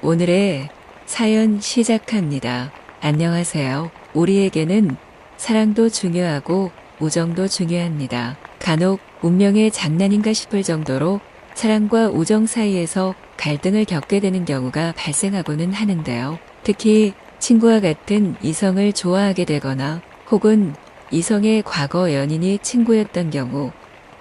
오늘의 사연 시작합니다. 안녕하세요. 우리에게는 사랑도 중요하고 우정도 중요합니다. 간혹 운명의 장난인가 싶을 정도로 사랑과 우정 사이에서 갈등을 겪게 되는 경우가 발생하고는 하는데요. 특히 친구와 같은 이성을 좋아하게 되거나 혹은 이성의 과거 연인이 친구였던 경우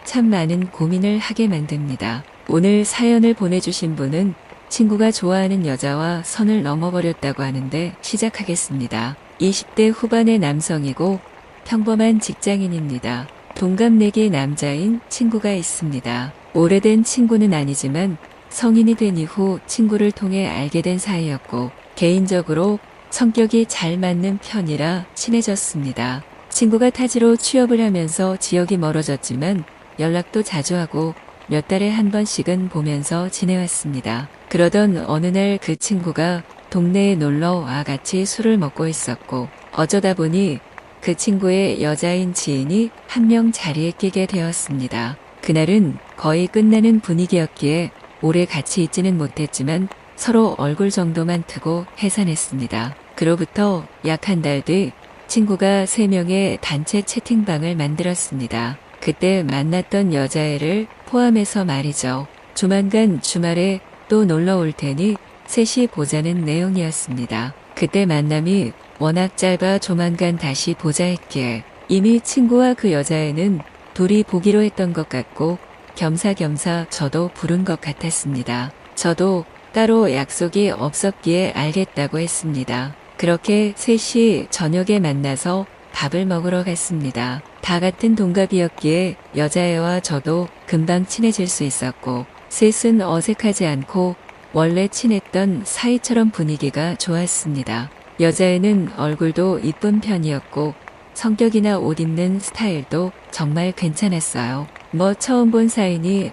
참 많은 고민을 하게 만듭니다. 오늘 사연을 보내주신 분은 친구가 좋아하는 여자와 선을 넘어버렸다고 하는데 시작하겠습니다. 20대 후반의 남성이고 평범한 직장인입니다. 동갑내기 남자인 친구가 있습니다. 오래된 친구는 아니지만 성인이 된 이후 친구를 통해 알게 된 사이였고 개인적으로 성격이 잘 맞는 편이라 친해졌습니다. 친구가 타지로 취업을 하면서 지역이 멀어졌지만 연락도 자주 하고 몇 달에 한 번씩은 보면서 지내왔습니다. 그러던 어느 날 그 친구가 동네에 놀러 와 같이 술을 먹고 있었고 어쩌다 보니 그 친구의 여자인 지인이 한 명 자리에 끼게 되었습니다. 그날은 거의 끝나는 분위기였기에 오래 같이 있지는 못했지만 서로 얼굴 정도만 트고 해산했습니다. 그로부터 약 한 달 뒤 친구가 3명의 단체 채팅방을 만들었습니다. 그때 만났던 여자애를 포함해서 말이죠. 조만간 주말에 또 놀러 올 테니 셋이 보자는 내용이었습니다. 그때 만남이 워낙 짧아 조만간 다시 보자 했기에 이미 친구와 그 여자애는 둘이 보기로 했던 것 같고 겸사겸사 저도 부른 것 같았습니다. 저도 따로 약속이 없었기에 알겠다고 했습니다. 그렇게 셋이 저녁에 만나서 밥을 먹으러 갔습니다. 다 같은 동갑이었기에 여자애와 저도 금방 친해질 수 있었고 셋은 어색하지 않고 원래 친했던 사이처럼 분위기가 좋았습니다. 여자애는 얼굴도 이쁜 편이었고 성격이나 옷 입는 스타일도 정말 괜찮았어요. 뭐 처음 본 사이니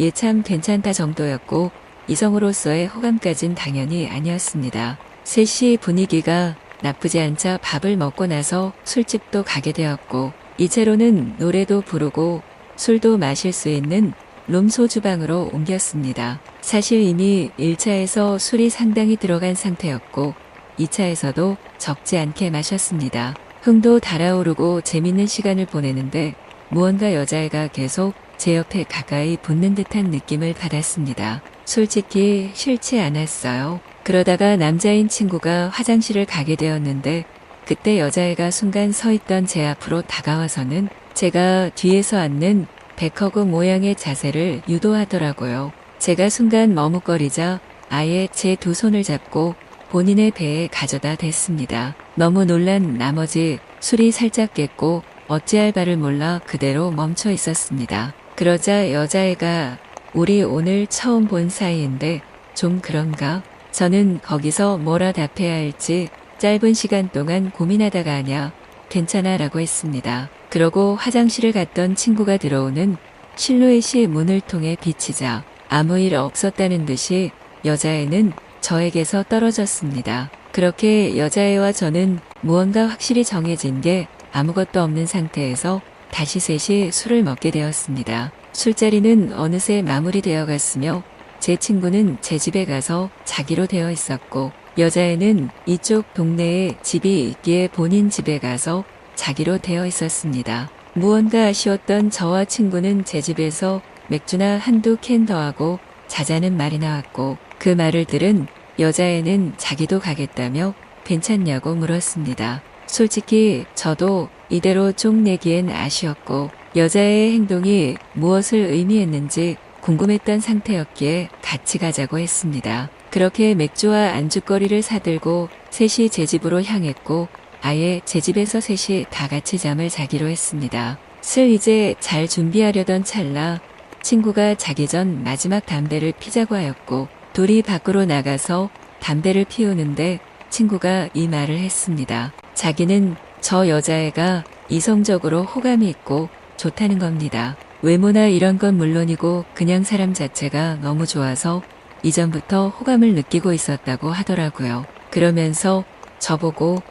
얘 참 괜찮다 정도였고 이성으로서의 호감까진 당연히 아니었습니다. 셋이 분위기가 나쁘지 않자 밥을 먹고 나서 술집도 가게 되었고 이채로는 노래도 부르고 술도 마실 수 있는 룸소 주방으로 옮겼습니다. 사실 이미 1차에서 술이 상당히 들어간 상태였고 2차에서도 적지 않게 마셨습니다. 흥도 달아오르고 재밌는 시간을 보내는데 무언가 여자애가 계속 제 옆에 가까이 붙는 듯한 느낌을 받았습니다. 솔직히 싫지 않았어요. 그러다가 남자인 친구가 화장실을 가게 되었는데 그때 여자애가 순간 서 있던 제 앞으로 다가와서는 제가 뒤에서 앉는 백허그 모양의 자세를 유도하더라고요. 제가 순간 머뭇거리자 아예 제 두 손을 잡고 본인의 배에 가져다 댔습니다. 너무 놀란 나머지 술이 살짝 깼고 어찌할 바를 몰라 그대로 멈춰 있었습니다. 그러자 여자애가 우리 오늘 처음 본 사이인데 좀 그런가? 저는 거기서 뭐라 답해야 할지 짧은 시간 동안 고민하다가 아냐 괜찮아 라고 했습니다. 그러고 화장실을 갔던 친구가 들어오는 실루엣이 문을 통해 비치자 아무 일 없었다는 듯이 여자애는 저에게서 떨어졌습니다. 그렇게 여자애와 저는 무언가 확실히 정해진 게 아무것도 없는 상태에서 다시 셋이 술을 먹게 되었습니다. 술자리는 어느새 마무리되어 갔으며 제 친구는 제 집에 가서 자기로 되어 있었고 여자애는 이쪽 동네에 집이 있기에 본인 집에 가서 자기로 되어 있었습니다. 무언가 아쉬웠던 저와 친구는 제 집에서 맥주나 한두 캔 더하고 자자는 말이 나왔고 그 말을 들은 여자애는 자기도 가겠다며 괜찮냐고 물었습니다. 솔직히 저도 이대로 쪽 내기엔 아쉬웠고 여자애의 행동이 무엇을 의미했는지 궁금했던 상태였기에 같이 가자고 했습니다. 그렇게 맥주와 안주거리를 사들고 셋이 제 집으로 향했고 아예 제 집에서 셋이 다 같이 잠을 자기로 했습니다. 슬 이제 잘 준비하려던 찰나 친구가 자기 전 마지막 담배를 피자고 하였고 둘이 밖으로 나가서 담배를 피우는데 친구가 이 말을 했습니다. 자기는 저 여자애가 이성적으로 호감이 있고 좋다는 겁니다. 외모나 이런 건 물론이고 그냥 사람 자체가 너무 좋아서 이전부터 호감을 느끼고 있었다고 하더라고요. 그러면서 저보고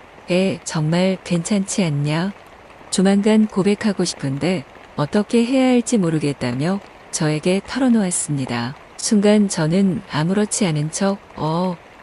정말 괜찮지 않냐? 조만간 고백하고 싶은데 어떻게 해야 할지 모르겠다며 저에게 털어놓았습니다. 순간 저는 아무렇지 않은 척,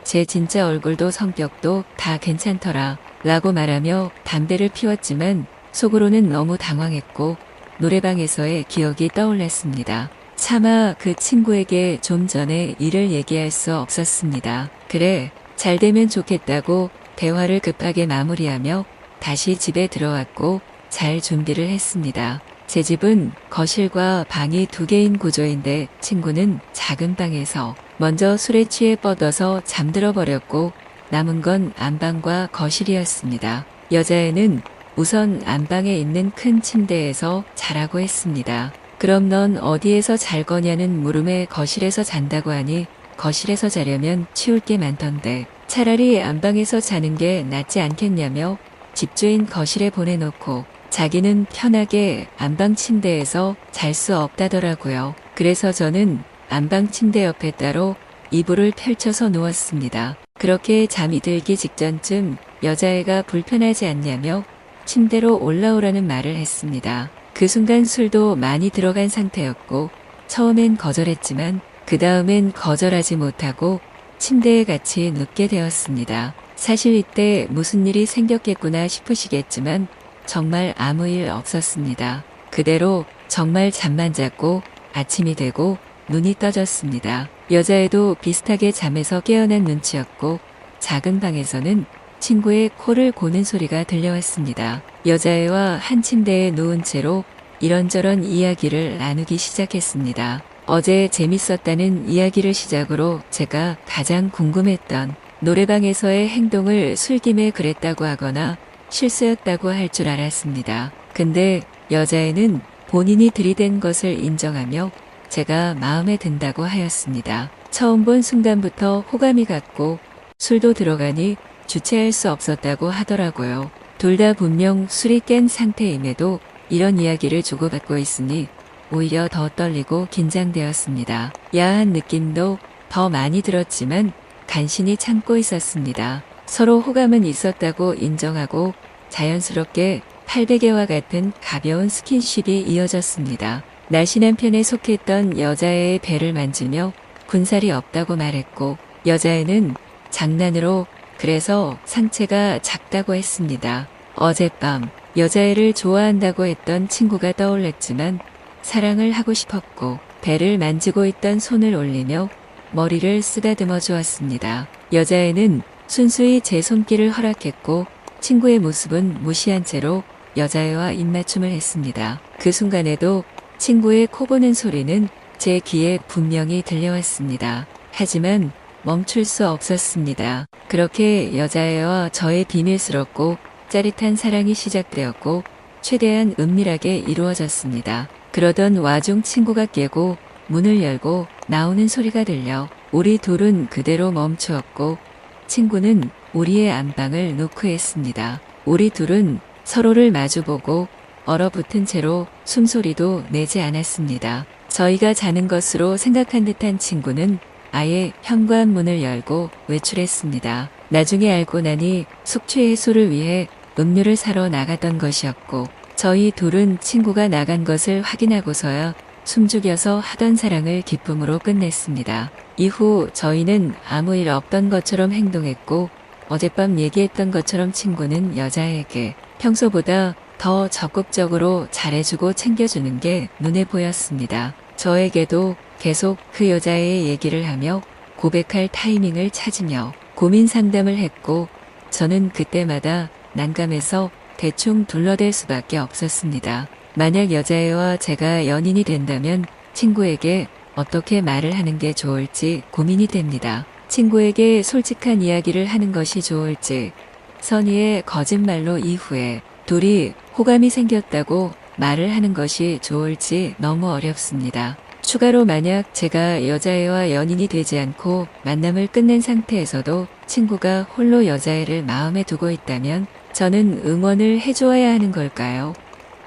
제 진짜 얼굴도 성격도 다 괜찮더라 라고 말하며 담배를 피웠지만 속으로는 너무 당황했고 노래방에서의 기억이 떠올랐습니다. 차마 그 친구에게 좀 전에 일을 얘기할 수 없었습니다. 그래, 잘 되면 좋겠다고 대화를 급하게 마무리하며 다시 집에 들어왔고 잘 준비를 했습니다. 제 집은 거실과 방이 2개인 구조인데 친구는 작은 방에서 먼저 술에 취해 뻗어서 잠들어 버렸고 남은 건 안방과 거실이었습니다. 여자애는 우선 안방에 있는 큰 침대에서 자라고 했습니다. 그럼 넌 어디에서 잘 거냐는 물음에 거실에서 잔다고 하니 거실에서 자려면 치울 게 많던데 차라리 안방에서 자는 게 낫지 않겠냐며 집주인 거실에 보내놓고 자기는 편하게 안방 침대에서 잘 수 없다더라고요. 그래서 저는 안방 침대 옆에 따로 이불을 펼쳐서 누웠습니다. 그렇게 잠이 들기 직전쯤 여자애가 불편하지 않냐며 침대로 올라오라는 말을 했습니다. 그 순간 술도 많이 들어간 상태였고 처음엔 거절했지만 그 다음엔 거절하지 못하고 침대에 같이 눕게 되었습니다. 사실 이때 무슨 일이 생겼겠구나 싶으시겠지만 정말 아무 일 없었습니다. 그대로 정말 잠만 잤고 아침이 되고 눈이 떠졌습니다. 여자애도 비슷하게 잠에서 깨어난 눈치였고 작은 방에서는 친구의 코를 고는 소리가 들려왔습니다. 여자애와 한 침대에 누운 채로 이런저런 이야기를 나누기 시작했습니다. 어제 재밌었다는 이야기를 시작으로 제가 가장 궁금했던 노래방에서의 행동을 술김에 그랬다고 하거나 실수였다고 할 줄 알았습니다. 근데 여자애는 본인이 들이댄 것을 인정하며 제가 마음에 든다고 하였습니다. 처음 본 순간부터 호감이 갔고 술도 들어가니 주체할 수 없었다고 하더라고요. 둘 다 분명 술이 깬 상태임에도 이런 이야기를 주고받고 있으니 오히려 더 떨리고 긴장되었습니다. 야한 느낌도 더 많이 들었지만 간신히 참고 있었습니다. 서로 호감은 있었다고 인정하고 자연스럽게 팔베개와 같은 가벼운 스킨십이 이어졌습니다. 날씬한 편에 속했던 여자애의 배를 만지며 군살이 없다고 말했고 여자애는 장난으로 그래서 상체가 작다고 했습니다. 어젯밤 여자애를 좋아한다고 했던 친구가 떠올랐지만 사랑을 하고 싶었고 배를 만지고 있던 손을 올리며 머리를 쓰다듬어 주었습니다. 여자애는 순수히 제 손길을 허락했고 친구의 모습은 무시한 채로 여자애와 입맞춤을 했습니다. 그 순간에도 친구의 코 고는 소리는 제 귀에 분명히 들려왔습니다. 하지만 멈출 수 없었습니다. 그렇게 여자애와 저의 비밀스럽고 짜릿한 사랑이 시작되었고 최대한 은밀하게 이루어졌습니다. 그러던 와중 친구가 깨고 문을 열고 나오는 소리가 들려 우리 둘은 그대로 멈추었고 친구는 우리의 안방을 노크했습니다. 우리 둘은 서로를 마주보고 얼어붙은 채로 숨소리도 내지 않았습니다. 저희가 자는 것으로 생각한 듯한 친구는 아예 현관문을 열고 외출했습니다. 나중에 알고 나니 숙취 해소를 위해 음료를 사러 나갔던 것이었고 저희 둘은 친구가 나간 것을 확인하고서야 숨죽여서 하던 사랑을 기쁨으로 끝냈습니다. 이후 저희는 아무 일 없던 것처럼 행동했고 어젯밤 얘기했던 것처럼 친구는 여자에게 평소보다 더 적극적으로 잘해주고 챙겨주는 게 눈에 보였습니다. 저에게도 계속 그 여자의 얘기를 하며 고백할 타이밍을 찾으며 고민 상담을 했고 저는 그때마다 난감해서 대충 둘러댈 수밖에 없었습니다. 만약 여자애와 제가 연인이 된다면 친구에게 어떻게 말을 하는 게 좋을지 고민이 됩니다. 친구에게 솔직한 이야기를 하는 것이 좋을지 선의의 거짓말로 이후에 둘이 호감이 생겼다고 말을 하는 것이 좋을지 너무 어렵습니다. 추가로 만약 제가 여자애와 연인이 되지 않고 만남을 끝낸 상태에서도 친구가 홀로 여자애를 마음에 두고 있다면 저는 응원을 해주어야 하는 걸까요?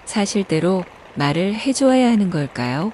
사실대로 말을 해주어야 하는 걸까요?